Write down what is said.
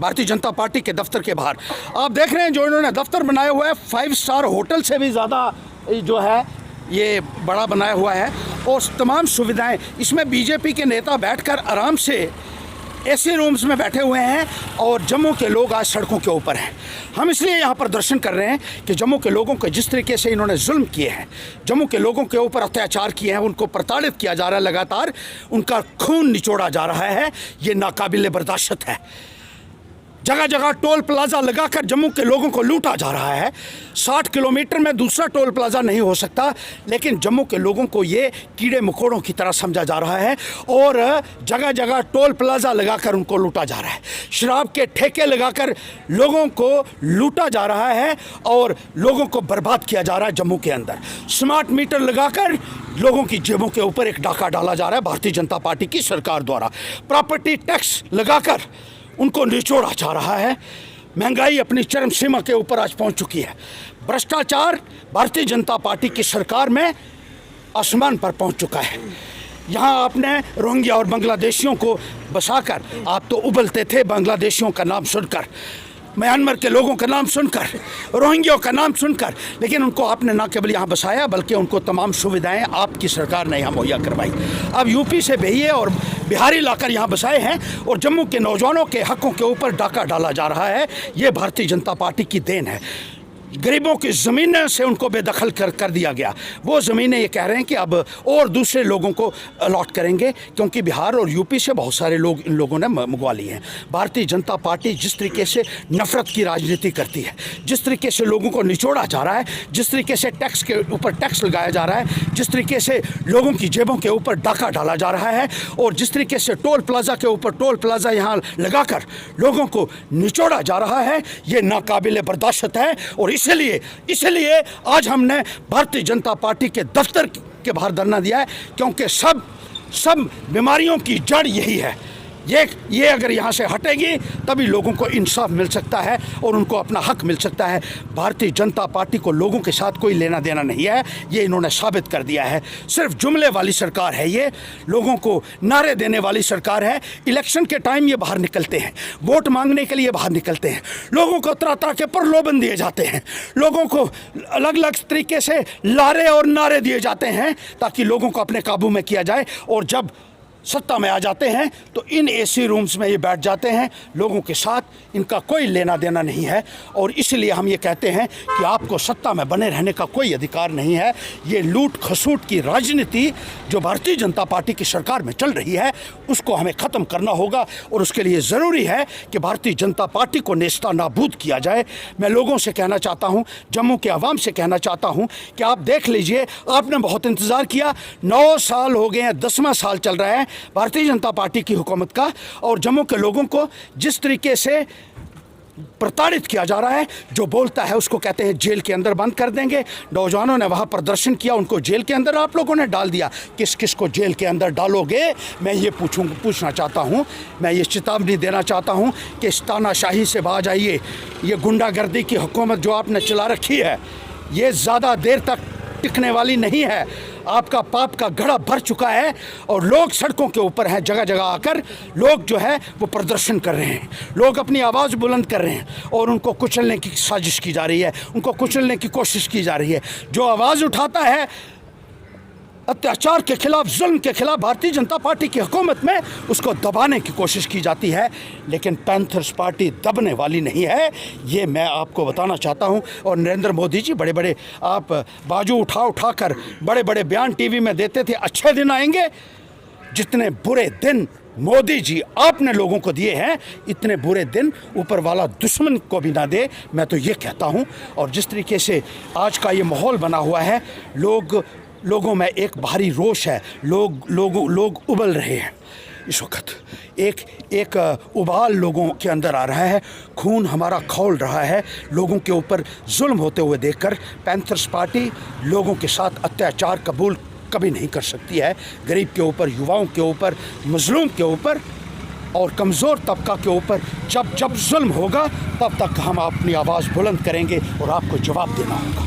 Bharatiya Janata party के दफ्तर के बाहर आप देख रहे हैं जो इन्होंने दफ्तर बनाया हुआ है 5 स्टार होटल से भी ज़्यादा जो है ये बड़ा बनाया हुआ है और तमाम सुविधाएं इसमें बीजेपी के नेता बैठकर आराम से एसी रूम्स में बैठे हुए हैं और जम्मू के लोग आज सड़कों के ऊपर हैं। हम इसलिए यहाँ पर दर्शन कर रहे हैं कि जम्मू के लोगों को जिस तरीके से इन्होंने जुल्म किए हैं, जम्मू के लोगों के ऊपर अत्याचार किए हैं, उनको प्रताड़ित किया जा रहा है, लगातार उनका खून निचोड़ा जा रहा है, ये नाकाबिले बर्दाश्त है। जगह जगह टोल प्लाजा लगाकर जम्मू के लोगों को लूटा जा रहा है। 60 किलोमीटर में दूसरा टोल प्लाजा नहीं हो सकता, लेकिन जम्मू के लोगों को ये कीड़े मकोड़ों की तरह समझा जा रहा है और जगह जगह टोल प्लाजा लगाकर उनको लूटा जा रहा है। शराब के ठेके लगाकर लोगों को लूटा जा रहा है और लोगों को बर्बाद किया जा रहा है। जम्मू के अंदर स्मार्ट मीटर लगाकर लोगों की जेबों के ऊपर एक डाका डाला जा रहा है भारतीय जनता पार्टी की सरकार द्वारा। प्रॉपर्टी टैक्स लगाकर उनको निचोड़ा जा रहा है। महंगाई अपनी चरम सीमा के ऊपर आज पहुंच चुकी है। भ्रष्टाचार भारतीय जनता पार्टी की सरकार में आसमान पर पहुंच चुका है। यहाँ आपने रोहिंग्या और बांग्लादेशियों को बसाकर, आप तो उबलते थे बांग्लादेशियों का नाम सुनकर, म्यांमार के लोगों का नाम सुनकर, रोहिंग्या का नाम सुनकर, लेकिन उनको आपने न केवल यहाँ बसाया बल्कि उनको तमाम सुविधाएं आपकी सरकार ने यहाँ मुहैया करवाई। अब यूपी से भेजिए और बिहारी लाकर यहाँ बसाए हैं और जम्मू के नौजवानों के हकों के ऊपर डाका डाला जा रहा है। ये भारतीय जनता पार्टी की देन है। गरीबों की ज़मीनें से उनको बेदखल कर दिया गया। वो ज़मीनें ये कह रहे हैं कि अब और दूसरे लोगों को अलॉट करेंगे, क्योंकि बिहार और यूपी से बहुत सारे लोग इन लोगों ने मंगवा लिए हैं। भारतीय जनता पार्टी जिस तरीके से नफ़रत की राजनीति करती है, जिस तरीके से लोगों को निचोड़ा जा रहा है, जिस तरीके से टैक्स के ऊपर टैक्स लगाया जा रहा है, जिस तरीके से लोगों की जेबों के ऊपर डाका डाला जा रहा है और जिस तरीके से टोल प्लाजा के ऊपर टोल प्लाजा यहाँ लगाकर लोगों को निचोड़ा जा रहा है, ये नाकाबिले बर्दाश्त है। और इसलिए आज हमने भारतीय जनता पार्टी के दफ्तर के बाहर धरना दिया है, क्योंकि सब बीमारियों की जड़ यही है। ये अगर यहाँ से हटेगी तभी लोगों को इंसाफ मिल सकता है और उनको अपना हक मिल सकता है। भारतीय जनता पार्टी को लोगों के साथ कोई लेना देना नहीं है, ये इन्होंने साबित कर दिया है। सिर्फ जुमले वाली सरकार है ये, लोगों को नारे देने वाली सरकार है। इलेक्शन के टाइम ये बाहर निकलते हैं, वोट मांगने के लिए बाहर निकलते हैं, लोगों को तरह तरह के प्रलोभन दिए जाते हैं, लोगों को अलग अलग तरीके से लारे और नारे दिए जाते हैं ताकि लोगों को अपने काबू में किया जाए। और जब सत्ता में आ जाते हैं तो इन एसी रूम्स में ये बैठ जाते हैं। लोगों के साथ इनका कोई लेना देना नहीं है और इसलिए हम ये कहते हैं कि आपको सत्ता में बने रहने का कोई अधिकार नहीं है। ये लूट खसूट की राजनीति जो भारतीय जनता पार्टी की सरकार में चल रही है, उसको हमें ख़त्म करना होगा और उसके लिए ज़रूरी है कि भारतीय जनता पार्टी को नेस्ता नाबूद किया जाए। मैं लोगों से कहना चाहता हूँ, जम्मू के अवाम से कहना चाहता हूँ कि आप देख लीजिए, आपने बहुत इंतज़ार किया, 9 साल हो गए हैं, 10वां साल चल रहा है भारतीय जनता पार्टी की हुकूमत का, और जम्मू के लोगों को जिस तरीके से प्रताड़ित किया जा रहा है। जो बोलता है उसको कहते हैं जेल के अंदर बंद कर देंगे। नौजवानों ने वहाँ प्रदर्शन किया, उनको जेल के अंदर आप लोगों ने डाल दिया। किस किस को जेल के अंदर डालोगे, मैं ये पूछना चाहता हूँ। मैं ये चेतावनी देना चाहता हूँ कि इस तानाशाही से बाज आइए। ये गुंडागर्दी की हुकूमत जो आपने चला रखी है, ये ज़्यादा देर तक टिकने वाली नहीं है। आपका पाप का घड़ा भर चुका है और लोग सड़कों के ऊपर हैं। जगह जगह आकर लोग जो है वो प्रदर्शन कर रहे हैं, लोग अपनी आवाज़ बुलंद कर रहे हैं और उनको कुचलने की साजिश की जा रही है, उनको कुचलने की कोशिश की जा रही है। जो आवाज़ उठाता है अत्याचार के खिलाफ, जुल्म के खिलाफ भारतीय जनता पार्टी की हुकूमत में, उसको दबाने की कोशिश की जाती है। लेकिन पैंथर्स पार्टी दबने वाली नहीं है, ये मैं आपको बताना चाहता हूँ। और नरेंद्र मोदी जी बड़े बड़े आप बाजू उठा कर बड़े बड़े बयान टीवी में देते थे, अच्छे दिन आएंगे। जितने बुरे दिन मोदी जी आपने लोगों को दिए हैं, इतने बुरे दिन ऊपर वाला दुश्मन को भी ना दे, मैं तो ये कहता हूँ। और जिस तरीके से आज का ये माहौल बना हुआ है, लोगों में एक भारी रोष है, लोग उबल रहे हैं इस वक्त। एक उबाल लोगों के अंदर आ रहा है, खून हमारा खौल रहा है लोगों के ऊपर जुल्म होते हुए देखकर। पैंथर्स पार्टी लोगों के साथ अत्याचार कबूल कभी नहीं कर सकती है। गरीब के ऊपर, युवाओं के ऊपर, मजलूम के ऊपर और कमज़ोर तबका के ऊपर जब जुल्म होगा, तब तक हम अपनी आवाज़ बुलंद करेंगे और आपको जवाब देना होगा।